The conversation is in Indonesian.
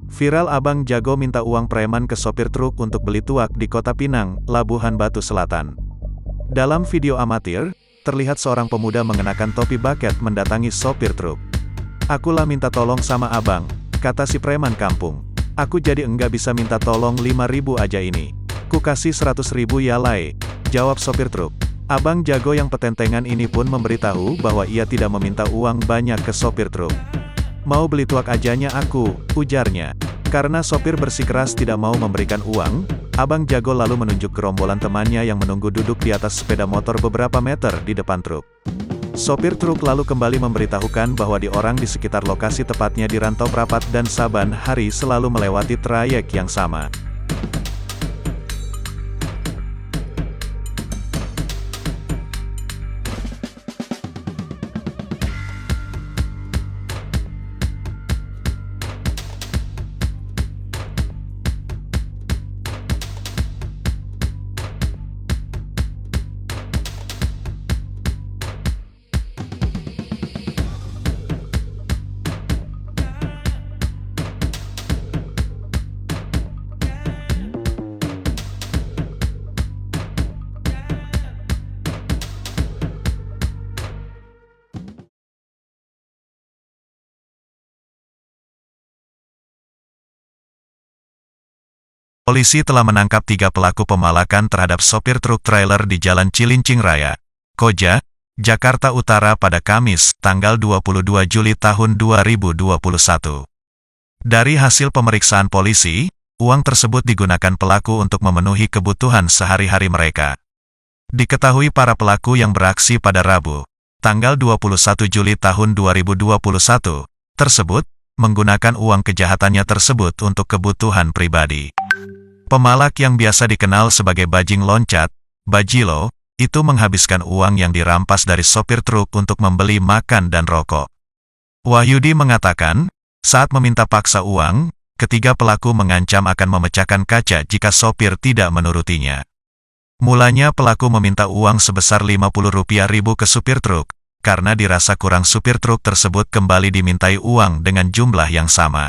Viral abang jago minta uang preman ke sopir truk untuk beli tuak di Kota Pinang, Labuhan Batu Selatan. Dalam video amatir, terlihat seorang pemuda mengenakan topi bucket mendatangi sopir truk. "Akulah minta tolong sama abang," kata si preman kampung. "Aku jadi enggak bisa minta tolong 5.000 aja ini. Ku kasih 100.000 ya lai," jawab sopir truk. Abang jago yang petentengan ini pun memberitahu bahwa ia tidak meminta uang banyak ke sopir truk. "Mau beli tuak ajanya aku," ujarnya. Karena sopir bersikeras tidak mau memberikan uang, abang jago lalu menunjuk gerombolan temannya yang menunggu duduk di atas sepeda motor beberapa meter di depan truk. Sopir truk lalu kembali memberitahukan bahwa orang di sekitar lokasi tepatnya di Rantau Prapat dan Saban Hari selalu melewati trayek yang sama. Polisi telah menangkap 3 pelaku pemalakan terhadap sopir truk trailer di Jalan Cilincing Raya, Koja, Jakarta Utara pada Kamis, tanggal 22 Juli tahun 2021. Dari hasil pemeriksaan polisi, uang tersebut digunakan pelaku untuk memenuhi kebutuhan sehari-hari mereka. Diketahui para pelaku yang beraksi pada Rabu, tanggal 21 Juli tahun 2021, tersebut, menggunakan uang kejahatannya tersebut untuk kebutuhan pribadi. Pemalak yang biasa dikenal sebagai bajing loncat, Bajilo, itu menghabiskan uang yang dirampas dari sopir truk untuk membeli makan dan rokok. Wahyudi mengatakan, saat meminta paksa uang, ketiga pelaku mengancam akan memecahkan kaca jika sopir tidak menurutinya. Mulanya pelaku meminta uang sebesar Rp50.000 ke supir truk, karena dirasa kurang supir truk tersebut kembali dimintai uang dengan jumlah yang sama.